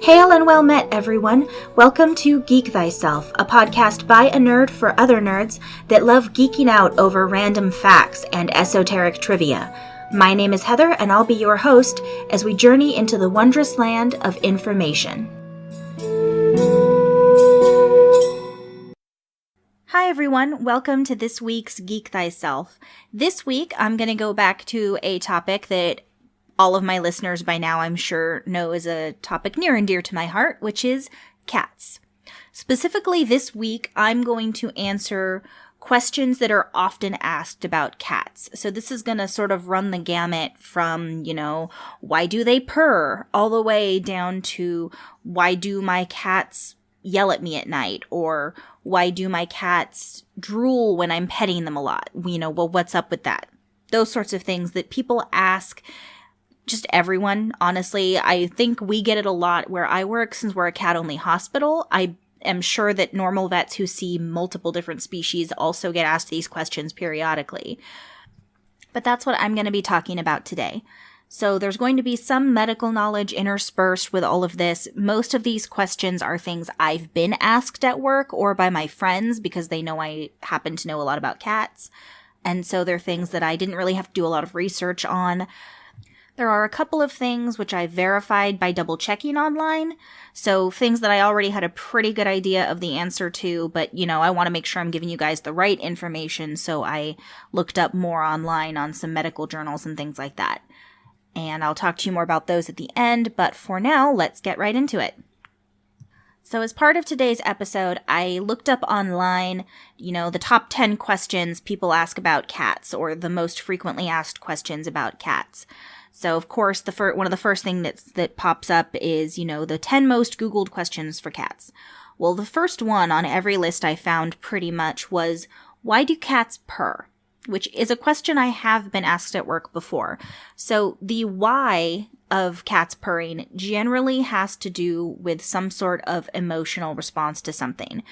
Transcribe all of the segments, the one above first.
Hail and well met, everyone. Welcome to Geek Thyself, a podcast by a nerd for other nerds that love geeking out over random facts and esoteric trivia. My name is Heather, and I'll be your host as we journey into the wondrous land of information. Hi everyone, welcome to this week's Geek Thyself. This week, I'm going to go back to a topic that all of my listeners by now, I'm sure, know is a topic near and dear to my heart, which is cats. Specifically this week, I'm going to answer questions that are often asked about cats. So this is going to sort of run the gamut from, why do they purr, all the way down to why do my cats yell at me at night, or why do my cats drool when I'm petting them a lot? What's up with that? Those sorts of things that people ask. Just everyone, honestly. I think we get it a lot where I work, since we're a cat-only hospital. I am sure that normal vets who see multiple different species also get asked these questions periodically. But that's what I'm going to be talking about today. So there's going to be some medical knowledge interspersed with all of this. Most of these questions are things I've been asked at work or by my friends because they know I happen to know a lot about cats. And so they're things that I didn't really have to do a lot of research on. There are a couple of things which I verified by double checking online. So things that I already had a pretty good idea of the answer to, but I want to make sure I'm giving you guys the right information. So I looked up more online on some medical journals and things like that. And I'll talk to you more about those at the end. But for now, let's get right into it. So as part of today's episode, I looked up online, the top 10 questions people ask about cats, or the most frequently asked questions about cats. So, of course, one of the first things that pops up is, the 10 most Googled questions for cats. Well, the first one on every list I found pretty much was, why do cats purr? Which is a question I have been asked at work before. So the why of cats purring generally has to do with some sort of emotional response to something.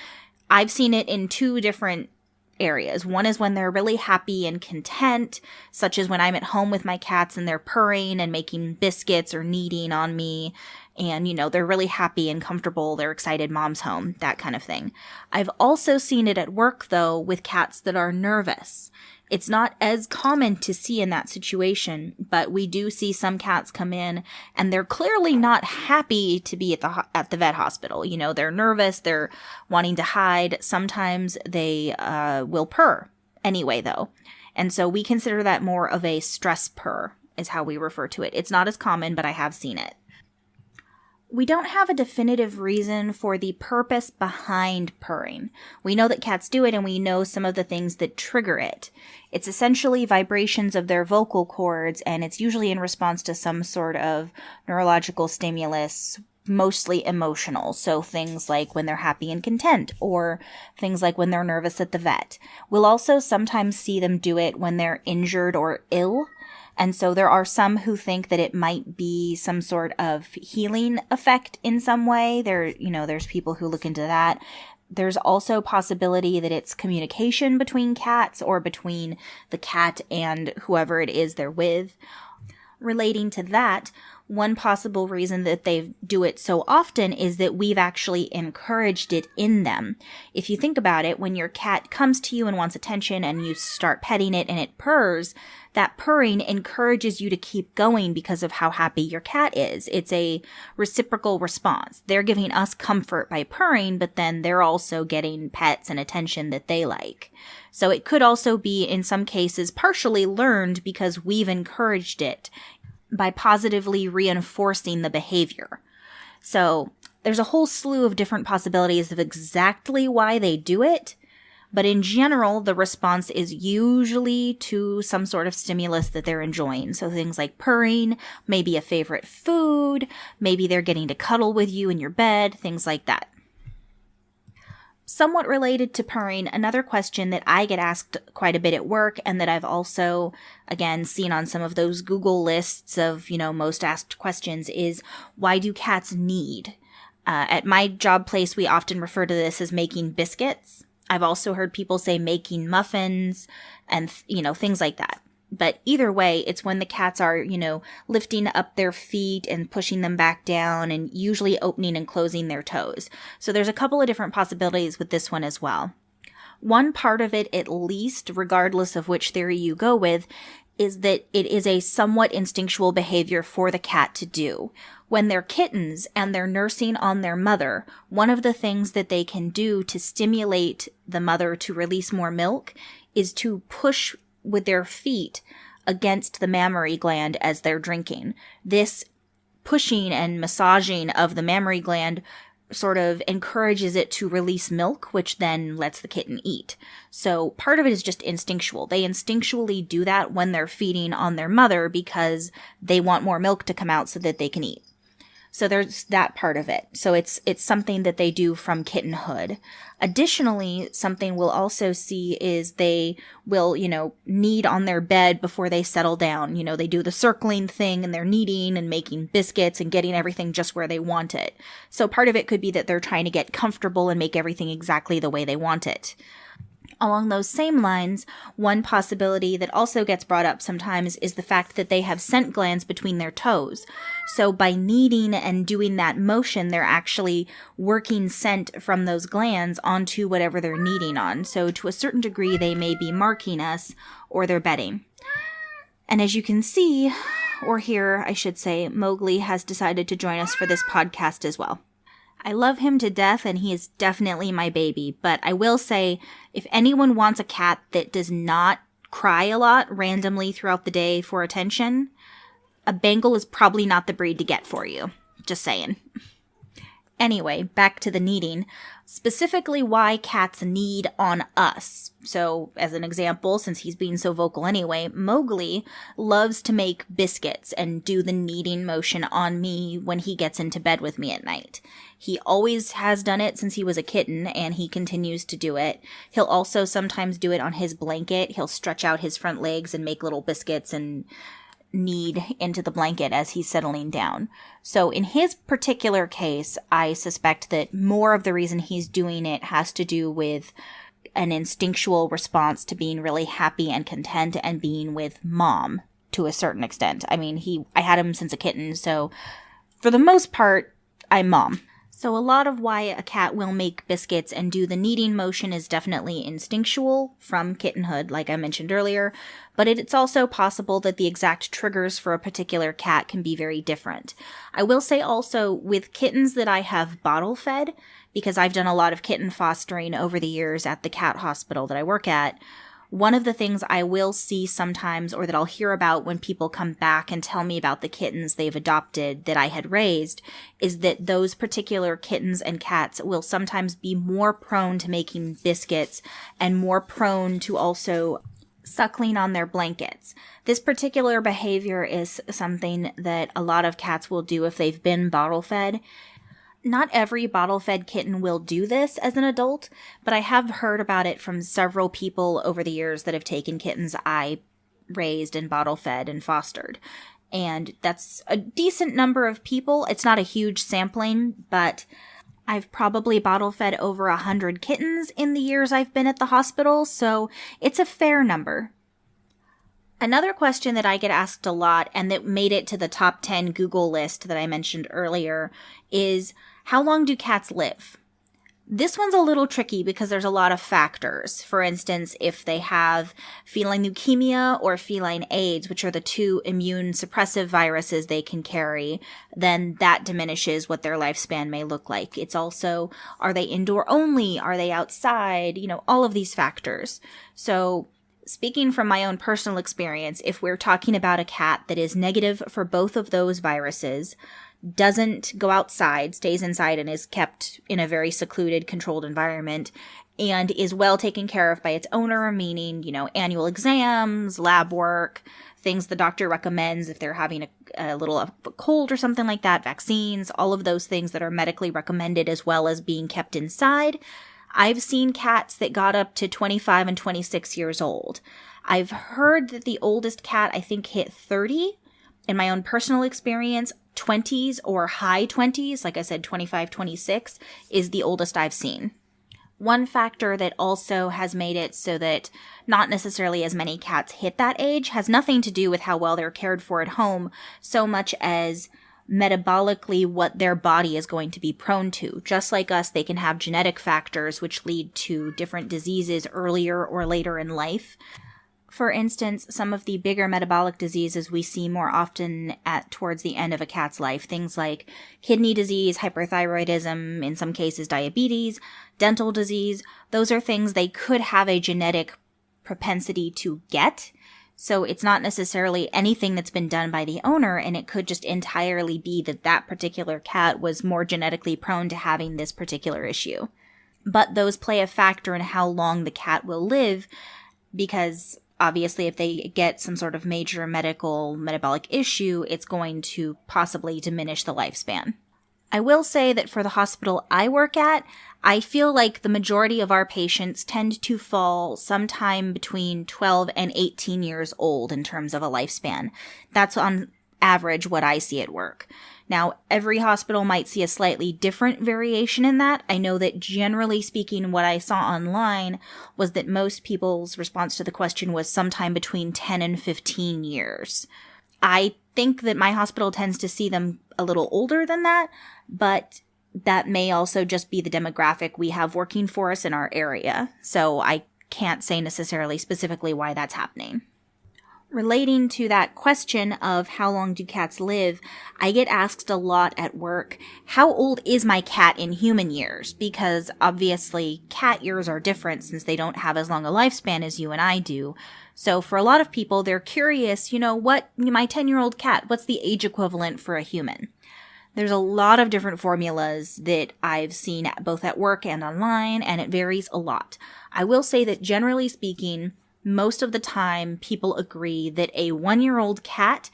I've seen it in two different areas. One is when they're really happy and content, such as when I'm at home with my cats and they're purring and making biscuits or kneading on me. And, they're really happy and comfortable. They're excited mom's home, that kind of thing. I've also seen it at work, though, with cats that are nervous. It's not as common to see in that situation, but we do see some cats come in and they're clearly not happy to be at the vet hospital. They're nervous, they're wanting to hide. Sometimes they will purr anyway, though. And so we consider that more of a stress purr is how we refer to it. It's not as common, but I have seen it. We don't have a definitive reason for the purpose behind purring. We know that cats do it, and we know some of the things that trigger it. It's essentially vibrations of their vocal cords, and it's usually in response to some sort of neurological stimulus, mostly emotional. So things like when they're happy and content, or things like when they're nervous at the vet. We'll also sometimes see them do it when they're injured or ill. And so there are some who think that it might be some sort of healing effect in some way. There's people who look into that. There's also possibility that it's communication between cats or between the cat and whoever it is they're with. Relating to that, one possible reason that they do it so often is that we've actually encouraged it in them. If you think about it, when your cat comes to you and wants attention and you start petting it and it purrs, that purring encourages you to keep going because of how happy your cat is. It's a reciprocal response. They're giving us comfort by purring, but then they're also getting pets and attention that they like. So it could also be, in some cases, partially learned because we've encouraged it by positively reinforcing the behavior. So there's a whole slew of different possibilities of exactly why they do it. But in general, the response is usually to some sort of stimulus that they're enjoying. So things like purring, maybe a favorite food, maybe they're getting to cuddle with you in your bed, things like that. Somewhat related to purring, another question that I get asked quite a bit at work and that I've also, again, seen on some of those Google lists of, most asked questions is, why do cats knead? At my job place, we often refer to this as making biscuits. I've also heard people say making muffins and, things like that. But either way, it's when the cats are, lifting up their feet and pushing them back down and usually opening and closing their toes. So there's a couple of different possibilities with this one as well. One part of it, at least, regardless of which theory you go with, is that it is a somewhat instinctual behavior for the cat to do. When they're kittens and they're nursing on their mother, one of the things that they can do to stimulate the mother to release more milk is to push with their feet against the mammary gland as they're drinking. This pushing and massaging of the mammary gland sort of encourages it to release milk, which then lets the kitten eat. So part of it is just instinctual. They instinctually do that when they're feeding on their mother because they want more milk to come out so that they can eat. So there's that part of it. So it's something that they do from kittenhood. Additionally, something we'll also see is they will, knead on their bed before they settle down. They do the circling thing and they're kneading and making biscuits and getting everything just where they want it. So part of it could be that they're trying to get comfortable and make everything exactly the way they want it. Along those same lines, one possibility that also gets brought up sometimes is the fact that they have scent glands between their toes. So by kneading and doing that motion, they're actually working scent from those glands onto whatever they're kneading on. So to a certain degree, they may be marking us or they're bedding. And as you can see, or hear, I should say, Mowgli has decided to join us for this podcast as well. I love him to death, and he is definitely my baby, but I will say, if anyone wants a cat that does not cry a lot randomly throughout the day for attention, a Bengal is probably not the breed to get for you. Just saying. Anyway, back to the kneading. Specifically why cats knead on us. So, as an example, since he's being so vocal anyway, Mowgli loves to make biscuits and do the kneading motion on me when he gets into bed with me at night. He always has done it since he was a kitten, and he continues to do it. He'll also sometimes do it on his blanket. He'll stretch out his front legs and make little biscuits and knead into the blanket as he's settling down. So in his particular case, I suspect that more of the reason he's doing it has to do with an instinctual response to being really happy and content and being with mom to a certain extent. I mean, I had him since a kitten, so for the most part, I'm mom. So a lot of why a cat will make biscuits and do the kneading motion is definitely instinctual from kittenhood, like I mentioned earlier, but it's also possible that the exact triggers for a particular cat can be very different. I will say also, with kittens that I have bottle fed, because I've done a lot of kitten fostering over the years at the cat hospital that I work at, one of the things I will see sometimes, or that I'll hear about when people come back and tell me about the kittens they've adopted that I had raised, is that those particular kittens and cats will sometimes be more prone to making biscuits and more prone to also suckling on their blankets. This particular behavior is something that a lot of cats will do if they've been bottle fed. Not every bottle-fed kitten will do this as an adult, but I have heard about it from several people over the years that have taken kittens I raised and bottle-fed and fostered. And that's a decent number of people. It's not a huge sampling, but I've probably bottle-fed over 100 kittens in the years I've been at the hospital, so it's a fair number. Another question that I get asked a lot, and that made it to the top 10 Google list that I mentioned earlier, is how long do cats live? This one's a little tricky because there's a lot of factors. For instance, if they have feline leukemia or feline AIDS, which are the two immune suppressive viruses they can carry, then that diminishes what their lifespan may look like. It's also, are they indoor only? Are they outside? All of these factors. So speaking from my own personal experience, if we're talking about a cat that is negative for both of those viruses, doesn't go outside, stays inside, and is kept in a very secluded, controlled environment, and is well taken care of by its owner, meaning, annual exams, lab work, things the doctor recommends if they're having a little cold or something like that, vaccines, all of those things that are medically recommended as well as being kept inside. I've seen cats that got up to 25 and 26 years old. I've heard that the oldest cat, I think, hit 30. In my own personal experience, 20s or high 20s, like I said, 25, 26, is the oldest I've seen. One factor that also has made it so that not necessarily as many cats hit that age has nothing to do with how well they're cared for at home, so much as metabolically what their body is going to be prone to. Just like us, they can have genetic factors which lead to different diseases earlier or later in life. For instance, some of the bigger metabolic diseases we see more often towards the end of a cat's life, things like kidney disease, hyperthyroidism, in some cases diabetes, dental disease, those are things they could have a genetic propensity to get. So it's not necessarily anything that's been done by the owner, and it could just entirely be that that particular cat was more genetically prone to having this particular issue. But those play a factor in how long the cat will live, because obviously if they get some sort of major metabolic issue, it's going to possibly diminish the lifespan. I will say that for the hospital I work at, I feel like the majority of our patients tend to fall sometime between 12 and 18 years old in terms of a lifespan. That's on average what I see at work. Now, every hospital might see a slightly different variation in that. I know that generally speaking, what I saw online was that most people's response to the question was sometime between 10 and 15 years. I think that my hospital tends to see them a little older than that, but that may also just be the demographic we have working for us in our area. So I can't say necessarily specifically why that's happening. Relating to that question of how long do cats live, I get asked a lot at work, how old is my cat in human years? Because obviously cat years are different since they don't have as long a lifespan as you and I do. So for a lot of people, they're curious, what my 10-year-old cat, what's the age equivalent for a human? There's a lot of different formulas that I've seen both at work and online, and it varies a lot. I will say that generally speaking, most of the time people agree that a 1-year-old cat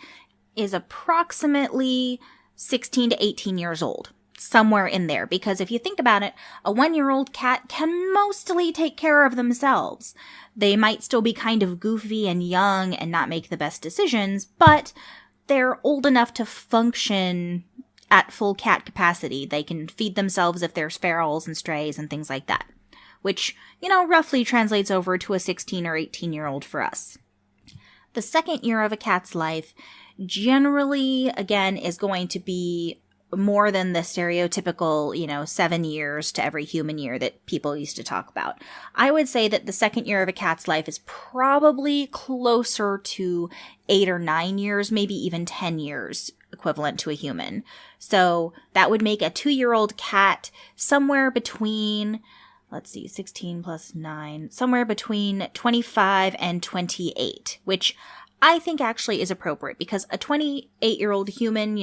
is approximately 16 to 18 years old, somewhere in there. Because if you think about it, a 1-year-old cat can mostly take care of themselves. They might still be kind of goofy and young and not make the best decisions, but they're old enough to function at full cat capacity. They can feed themselves if there's ferals and strays and things like that, which, roughly translates over to a 16 or 18-year-old for us. The second year of a cat's life generally, again, is going to be more than the stereotypical, 7 years to every human year that people used to talk about. I would say that the second year of a cat's life is probably closer to 8 or 9 years, maybe even 10 years equivalent to a human. So that would make a 2-year-old cat somewhere between, 16 plus 9, somewhere between 25 and 28, which I think actually is appropriate because a 28-year-old human,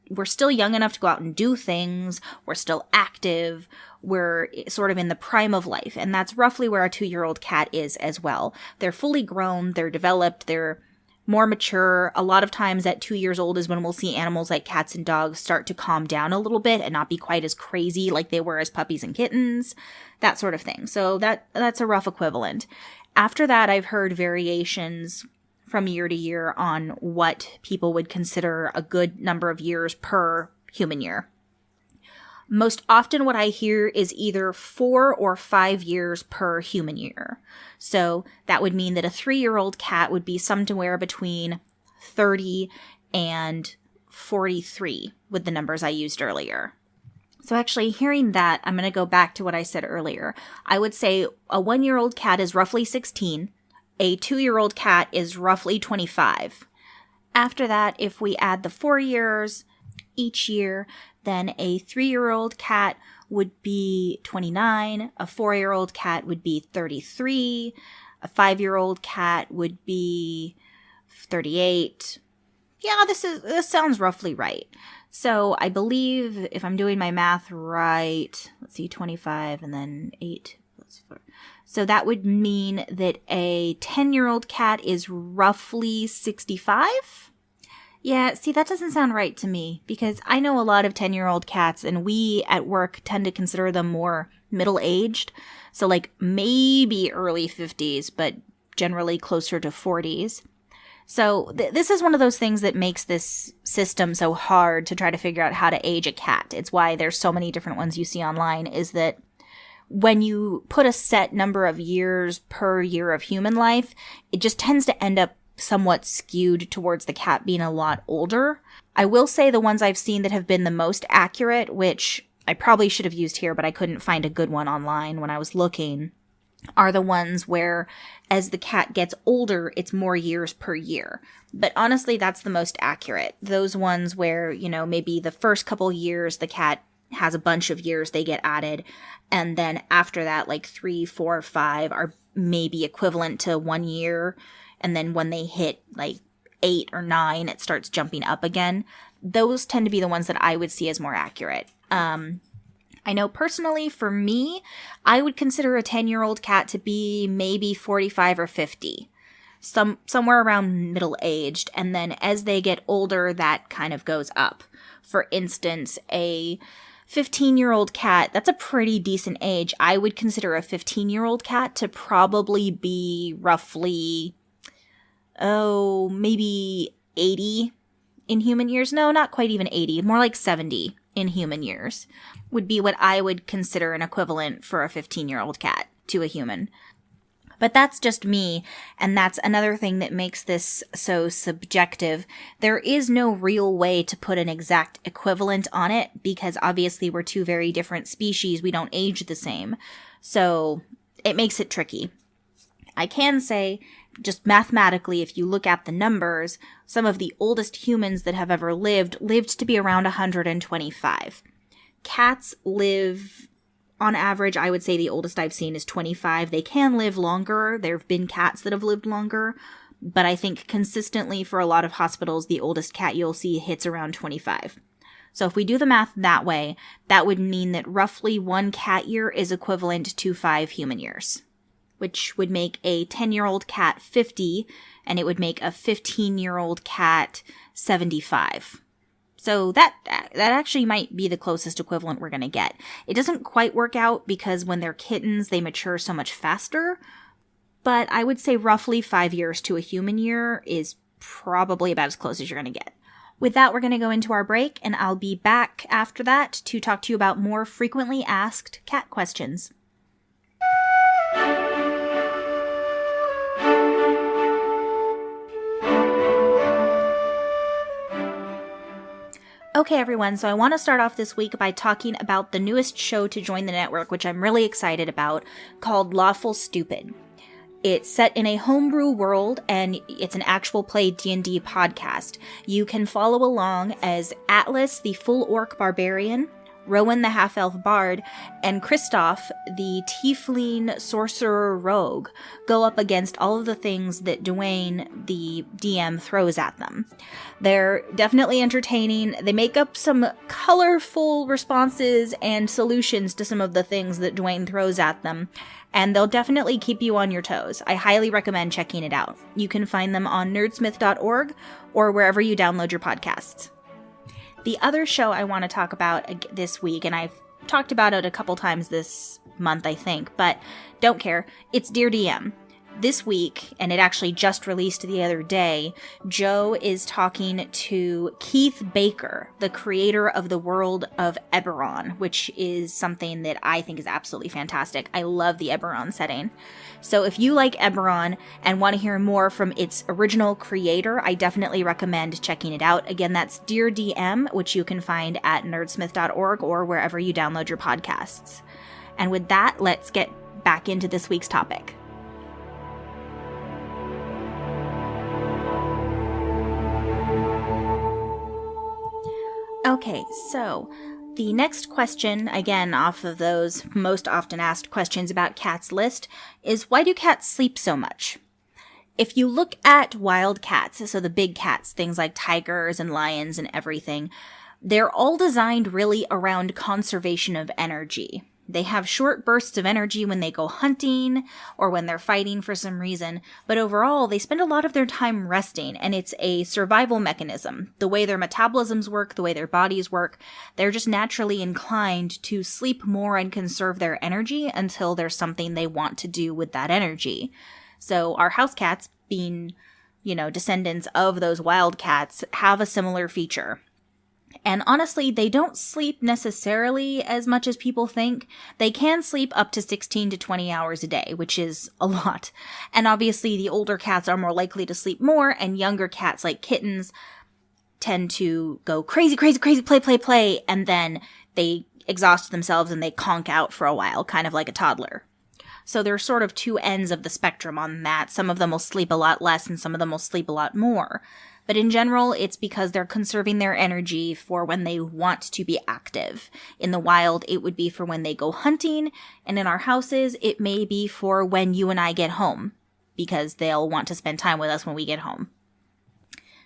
we're still young enough to go out and do things. We're still active. We're sort of in the prime of life. And that's roughly where a 2-year-old cat is as well. They're fully grown. They're developed. They're more mature. A lot of times at 2 years old is when we'll see animals like cats and dogs start to calm down a little bit and not be quite as crazy like they were as puppies and kittens, that sort of thing. So that's a rough equivalent. After that, I've heard variations from year to year on what people would consider a good number of years per human year. Most often what I hear is either 4 or 5 years per human year. So that would mean that a 3-year-old cat would be somewhere between 30 and 43 with the numbers I used earlier. So actually hearing that, I'm going to go back to what I said earlier. I would say a 1-year-old cat is roughly 16. A 2-year-old cat is roughly 25. After that, if we add the 4 years each year, then a 3-year-old cat would be 29, a 4-year-old cat would be 33, a 5-year-old cat would be 38. Yeah, this sounds roughly right. So I believe if I'm doing my math right, 25 and then 8 plus 4. So that would mean that a 10-year-old cat is roughly 65? Yeah, see, that doesn't sound right to me because I know a lot of 10-year-old cats and we at work tend to consider them more middle-aged. So like maybe early 50s, but generally closer to 40s. So this is one of those things that makes this system so hard to try to figure out how to age a cat. It's why there's so many different ones you see online, is that when you put a set number of years per year of human life, it just tends to end up somewhat skewed towards the cat being a lot older. I will say the ones I've seen that have been the most accurate, which I probably should have used here, but I couldn't find a good one online when I was looking, are the ones where as the cat gets older, it's more years per year. But honestly, that's the most accurate. Those ones where, maybe the first couple years the cat has a bunch of years they get added, and then after that, like 3, 4, 5 are maybe equivalent to 1 year. And then when they hit like 8 or 9, it starts jumping up again. Those tend to be the ones that I would see as more accurate. I know personally for me, I would consider a 10-year-old cat to be maybe 45 or 50. Somewhere around middle-aged. And then as they get older, that kind of goes up. For instance, a 15-year-old cat, that's a pretty decent age. I would consider a 15-year-old cat to probably be roughly maybe 80 in human years. No, not quite even 80. More like 70 in human years would be what I would consider an equivalent for a 15-year-old cat to a human. But that's just me, and that's another thing that makes this so subjective. There is no real way to put an exact equivalent on it, because obviously we're two very different species. We don't age the same. So it makes it tricky. I can say, just mathematically, if you look at the numbers, some of the oldest humans that have ever lived to be around 125. Cats live, on average, I would say the oldest I've seen is 25. They can live longer. There have been cats that have lived longer. But I think consistently for a lot of hospitals, the oldest cat you'll see hits around 25. So if we do the math that way, that would mean that roughly 1 cat year is equivalent to 5 human years, which would make a 10-year-old cat 50, and it would make a 15-year-old cat 75. So that actually might be the closest equivalent we're going to get. It doesn't quite work out because when they're kittens, they mature so much faster, but I would say roughly 5 years to a human year is probably about as close as you're going to get. With that, we're going to go into our break, and I'll be back after that to talk to you about more frequently asked cat questions. Okay, everyone, so I want to start off this week by talking about the newest show to join the network, which I'm really excited about, called Lawful Stupid. It's set in a homebrew world, and it's an actual play D&D podcast. You can follow along as Atlas, the full orc barbarian, Rowan, the half-elf bard, and Kristoff, the tiefling sorcerer rogue, go up against all of the things that Dwayne, the DM, throws at them. They're definitely entertaining. They make up some colorful responses and solutions to some of the things that Dwayne throws at them, and they'll definitely keep you on your toes. I highly recommend checking it out. You can find them on nerdsmith.org or wherever you download your podcasts. The other show I want to talk about this week, and I've talked about it a couple times this month, I think, but don't care, it's Dear DM. This week, and it actually just released the other day, Joe is talking to Keith Baker, the creator of the world of Eberron, which is something that I think is absolutely fantastic. I love the Eberron setting. So if you like Eberron and want to hear more from its original creator, I definitely recommend checking it out. Again, that's Dear DM, which you can find at nerdsmith.org or wherever you download your podcasts. And with that, let's get back into this week's topic. Okay, so the next question, again off of those most often asked questions about cats list, is why do cats sleep so much? If you look at wild cats, so the big cats, things like tigers and lions and everything, they're all designed really around conservation of energy. They have short bursts of energy when they go hunting or when they're fighting for some reason, but overall they spend a lot of their time resting, and it's a survival mechanism. The way their metabolisms work, the way their bodies work, they're just naturally inclined to sleep more and conserve their energy until there's something they want to do with that energy. So our house cats, being, descendants of those wild cats, have a similar feature. And honestly, they don't sleep necessarily as much as people think. They can sleep up to 16 to 20 hours a day, which is a lot. And obviously, the older cats are more likely to sleep more, and younger cats, like kittens, tend to go crazy, play, and then they exhaust themselves and they conk out for a while, kind of like a toddler. So there are sort of two ends of the spectrum on that. Some of them will sleep a lot less and some of them will sleep a lot more. But in general, it's because they're conserving their energy for when they want to be active. In the wild, it would be for when they go hunting, and in our houses, it may be for when you and I get home, because they'll want to spend time with us when we get home.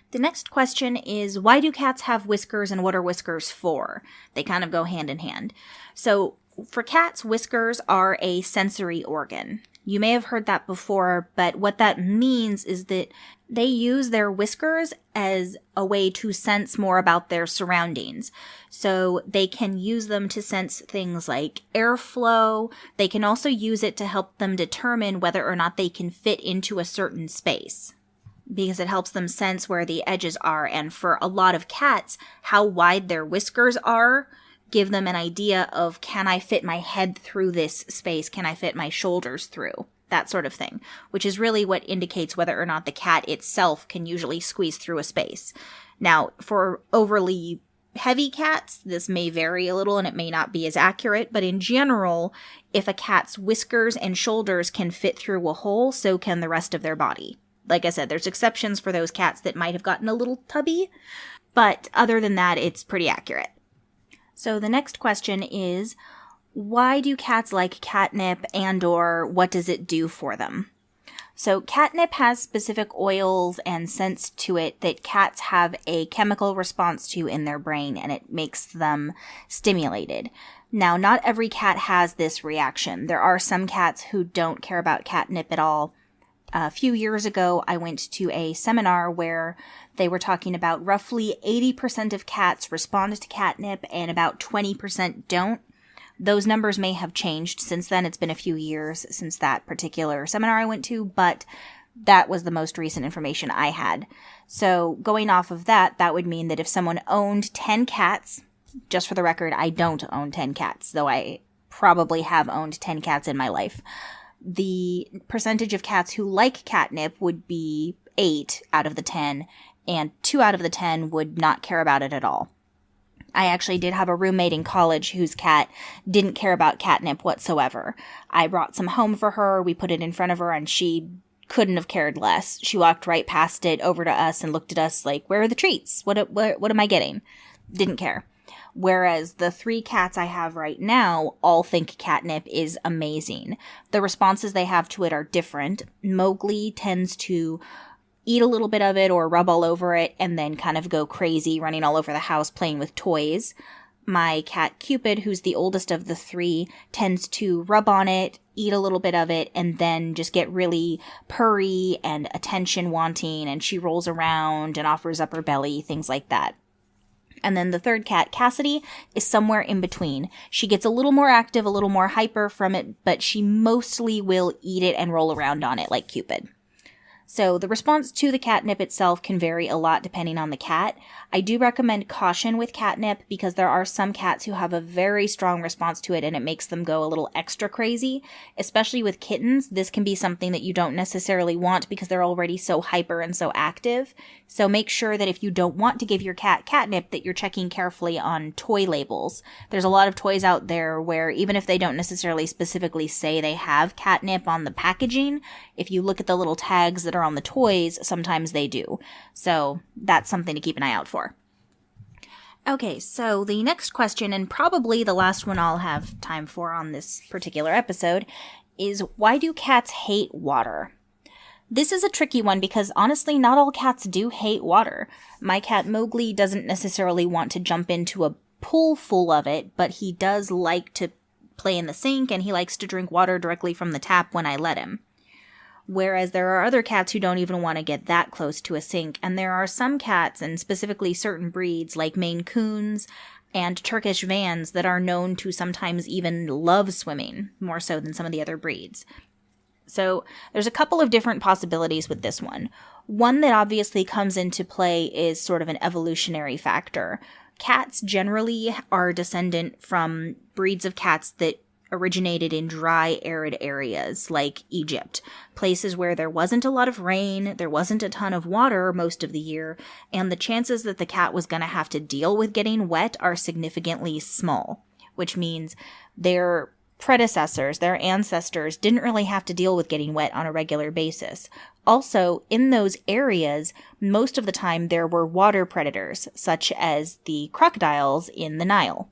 The next question is, why do cats have whiskers and what are whiskers for? They kind of go hand in hand. So for cats, whiskers are a sensory organ. You may have heard that before, but what that means is that they use their whiskers as a way to sense more about their surroundings. So they can use them to sense things like airflow. They can also use it to help them determine whether or not they can fit into a certain space, because it helps them sense where the edges are. And for a lot of cats, how wide their whiskers are give them an idea of, can I fit my head through this space? Can I fit my shoulders through? That sort of thing, which is really what indicates whether or not the cat itself can usually squeeze through a space. Now, for overly heavy cats, this may vary a little and it may not be as accurate, but in general, if a cat's whiskers and shoulders can fit through a hole, so can the rest of their body. Like I said, there's exceptions for those cats that might have gotten a little tubby, but other than that, it's pretty accurate. So the next question is, why do cats like catnip, and or what does it do for them? So catnip has specific oils and scents to it that cats have a chemical response to in their brain, and it makes them stimulated. Now, not every cat has this reaction. There are some cats who don't care about catnip at all. A few years ago, I went to a seminar where they were talking about roughly 80% of cats respond to catnip and about 20% don't. Those numbers may have changed since then. It's been a few years since that particular seminar I went to, but that was the most recent information I had. So going off of that, that would mean that if someone owned 10 cats, just for the record, I don't own 10 cats, though I probably have owned 10 cats in my life. The percentage of cats who like catnip would be 8 out of the 10, and 2 out of the 10 would not care about it at all. I actually did have a roommate in college whose cat didn't care about catnip whatsoever. I brought some home for her, we put it in front of her, and she couldn't have cared less. She walked right past it over to us and looked at us like, where are the treats? What am I getting? Didn't care. Whereas the 3 cats I have right now all think catnip is amazing. The responses they have to it are different. Mowgli tends to eat a little bit of it or rub all over it and then kind of go crazy, running all over the house playing with toys. My cat Cupid, who's the oldest of the 3, tends to rub on it, eat a little bit of it, and then just get really purry and attention wanting, and she rolls around and offers up her belly, things like that. And then the 3rd cat, Cassidy, is somewhere in between. She gets a little more active, a little more hyper from it, but she mostly will eat it and roll around on it like Cupid. So the response to the catnip itself can vary a lot depending on the cat. I do recommend caution with catnip because there are some cats who have a very strong response to it and it makes them go a little extra crazy. Especially with kittens, this can be something that you don't necessarily want because they're already so hyper and so active. So make sure that if you don't want to give your cat catnip, that you're checking carefully on toy labels. There's a lot of toys out there where even if they don't necessarily specifically say they have catnip on the packaging, if you look at the little tags that are on the toys, sometimes they do. So that's something to keep an eye out for. Okay, so the next question, and probably the last one I'll have time for on this particular episode, is why do cats hate water? This is a tricky one because honestly, not all cats do hate water. My cat Mowgli doesn't necessarily want to jump into a pool full of it, but he does like to play in the sink and he likes to drink water directly from the tap when I let him. Whereas there are other cats who don't even want to get that close to a sink, and there are some cats, and specifically certain breeds like Maine Coons and Turkish Vans, that are known to sometimes even love swimming, more so than some of the other breeds. So there's a couple of different possibilities with this one. One that obviously comes into play is sort of an evolutionary factor. Cats generally are descendant from breeds of cats that originated in dry, arid areas like Egypt, places where there wasn't a lot of rain, there wasn't a ton of water most of the year, and the chances that the cat was going to have to deal with getting wet are significantly small, which means their predecessors, their ancestors, didn't really have to deal with getting wet on a regular basis. Also, in those areas, most of the time there were water predators, such as the crocodiles in the Nile.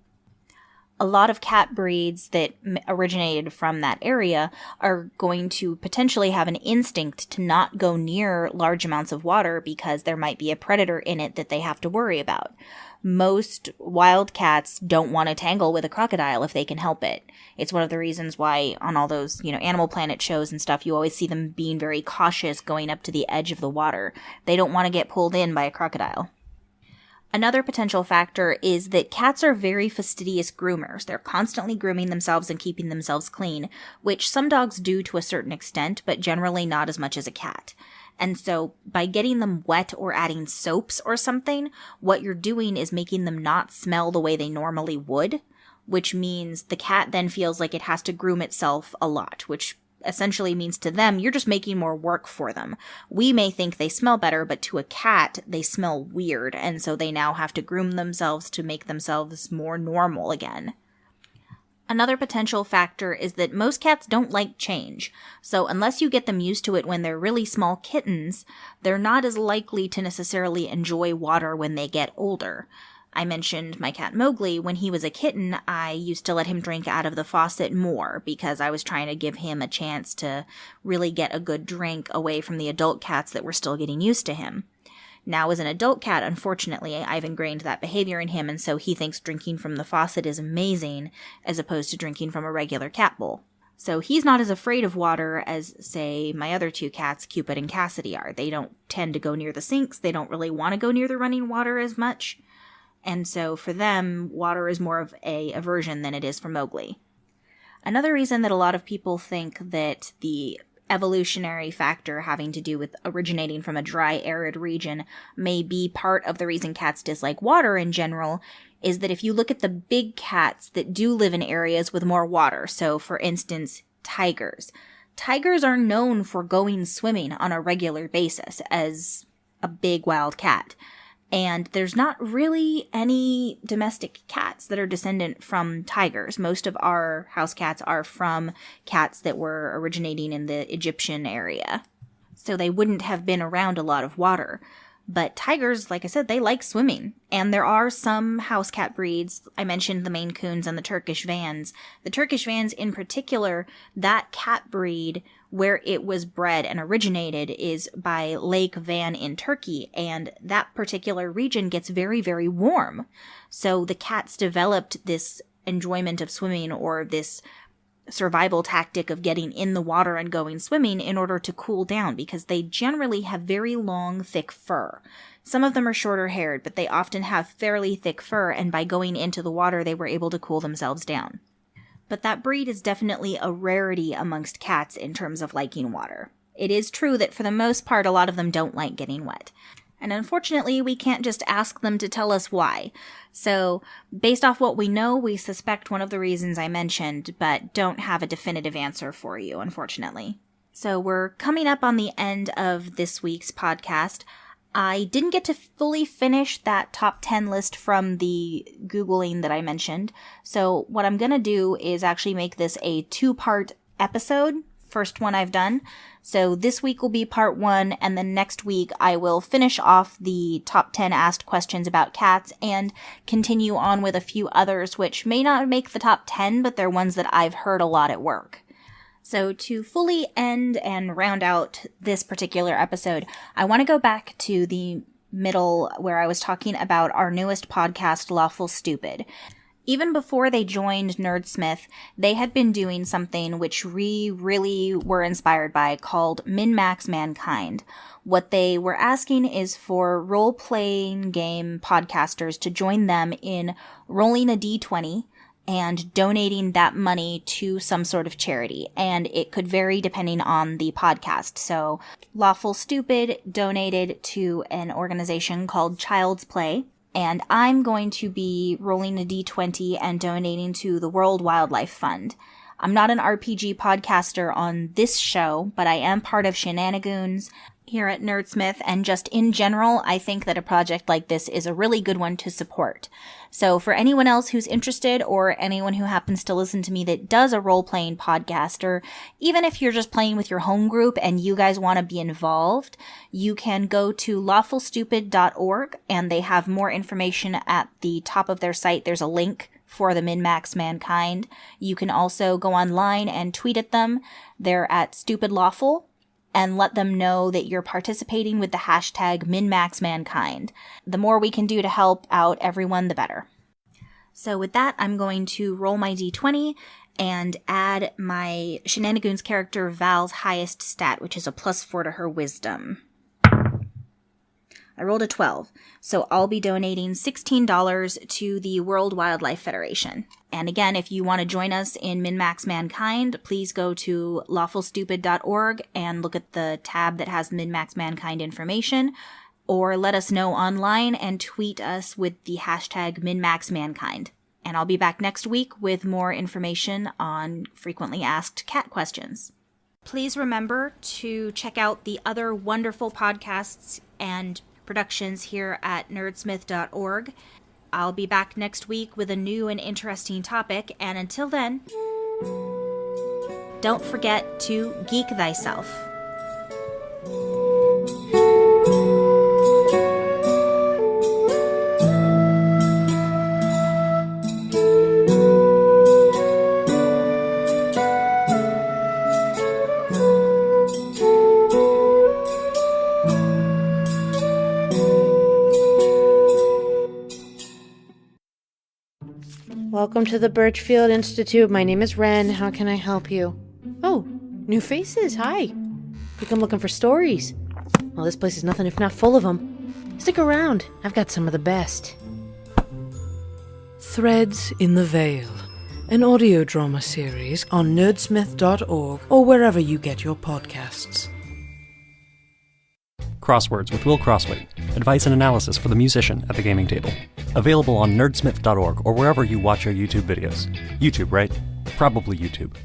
A lot of cat breeds that originated from that area are going to potentially have an instinct to not go near large amounts of water because there might be a predator in it that they have to worry about. Most wild cats don't want to tangle with a crocodile if they can help it. It's one of the reasons why on all those, Animal Planet shows and stuff, you always see them being very cautious going up to the edge of the water. They don't want to get pulled in by a crocodile. Another potential factor is that cats are very fastidious groomers. They're constantly grooming themselves and keeping themselves clean, which some dogs do to a certain extent, but generally not as much as a cat. And so by getting them wet or adding soaps or something, what you're doing is making them not smell the way they normally would, which means the cat then feels like it has to groom itself a lot, which essentially means to them, you're just making more work for them. We may think they smell better, but to a cat, they smell weird, and so they now have to groom themselves to make themselves more normal again. Another potential factor is that most cats don't like change, so unless you get them used to it when they're really small kittens, they're not as likely to necessarily enjoy water when they get older. I mentioned my cat Mowgli. When he was a kitten, I used to let him drink out of the faucet more because I was trying to give him a chance to really get a good drink away from the adult cats that were still getting used to him. Now, as an adult cat, unfortunately, I've ingrained that behavior in him, and so he thinks drinking from the faucet is amazing as opposed to drinking from a regular cat bowl. So he's not as afraid of water as, say, my other two cats, Cupid and Cassidy, are. They don't tend to go near the sinks. They don't really want to go near the running water as much. And so for them, water is more of a aversion than it is for Mowgli. Another reason that a lot of people think that the evolutionary factor having to do with originating from a dry, arid region may be part of the reason cats dislike water in general is that if you look at the big cats that do live in areas with more water, so for instance, tigers are known for going swimming on a regular basis as a big wild cat. And there's not really any domestic cats that are descendant from tigers. Most of our house cats are from cats that were originating in the Egyptian area. So they wouldn't have been around a lot of water. But tigers, like I said, they like swimming. And there are some house cat breeds. I mentioned the Maine Coons and the Turkish Vans. The Turkish Vans in particular, that cat breed where it was bred and originated is by Lake Van in Turkey, and that particular region gets very, very warm. So the cats developed this enjoyment of swimming or this survival tactic of getting in the water and going swimming in order to cool down because they generally have very long, thick fur. Some of them are shorter haired, but they often have fairly thick fur, and by going into the water, they were able to cool themselves down. But that breed is definitely a rarity amongst cats in terms of liking water. It is true that for the most part, a lot of them don't like getting wet. And unfortunately, we can't just ask them to tell us why. So, based off what we know, we suspect one of the reasons I mentioned, but don't have a definitive answer for you, unfortunately. So we're coming up on the end of this week's podcast. I didn't get to fully finish that top 10 list from the Googling that I mentioned. So what I'm going to do is actually make this a 2-part episode. First one I've done. So this week will be part 1, and then next week I will finish off the top 10 asked questions about cats and continue on with a few others which may not make the top 10, but they're ones that I've heard a lot at work. So to fully end and round out this particular episode, I want to go back to the middle where I was talking about our newest podcast, Lawful Stupid. Even before they joined Nerdsmith, they had been doing something which we really were inspired by called Min-Max Mankind. What they were asking is for role-playing game podcasters to join them in rolling a D20 and donating that money to some sort of charity. And it could vary depending on the podcast. So Lawful Stupid donated to an organization called Child's Play. and I'm going to be rolling a d20 and donating to the World Wildlife Fund. I'm not an RPG podcaster on this show, but I am part of Shenanigoons here at Nerdsmith, and just in general, I think that a project like this is a really good one to support. So for anyone else who's interested, or anyone who happens to listen to me that does a role-playing podcast, or even if you're just playing with your home group and you guys want to be involved, you can go to lawfulstupid.org, and they have more information at the top of their site. There's a link for the Min-Max Mankind. You can also go online and tweet at them. They're at stupidlawful, and let them know that you're participating with the hashtag MinMaxMankind. The more we can do to help out everyone, the better. So with that, I'm going to roll my d20 and add my Shenanigoons character Val's highest stat, which is a +4 to her wisdom. I rolled a 12, so I'll be donating $16 to the World Wildlife Federation. And again, if you want to join us in Min-Max Mankind, please go to lawfulstupid.org and look at the tab that has Min-Max Mankind information, or let us know online and tweet us with the hashtag MinMaxMankind. And I'll be back next week with more information on frequently asked cat questions. Please remember to check out the other wonderful podcasts and productions here at nerdsmith.org. I'll be back next week with a new and interesting topic, and until then, don't forget to geek thyself. Welcome to the Birchfield Institute. My name is Ren. How can I help you? Oh, new faces. Hi. Think I'm looking for stories. Well, this place is nothing if not full of them. Stick around. I've got some of the best. Threads in the Veil, an audio drama series on nerdsmith.org or wherever you get your podcasts. Crosswords with Will Crossway. Advice and analysis for the musician at the gaming table. Available on nerdsmith.org or wherever you watch your YouTube videos. YouTube, right? Probably YouTube.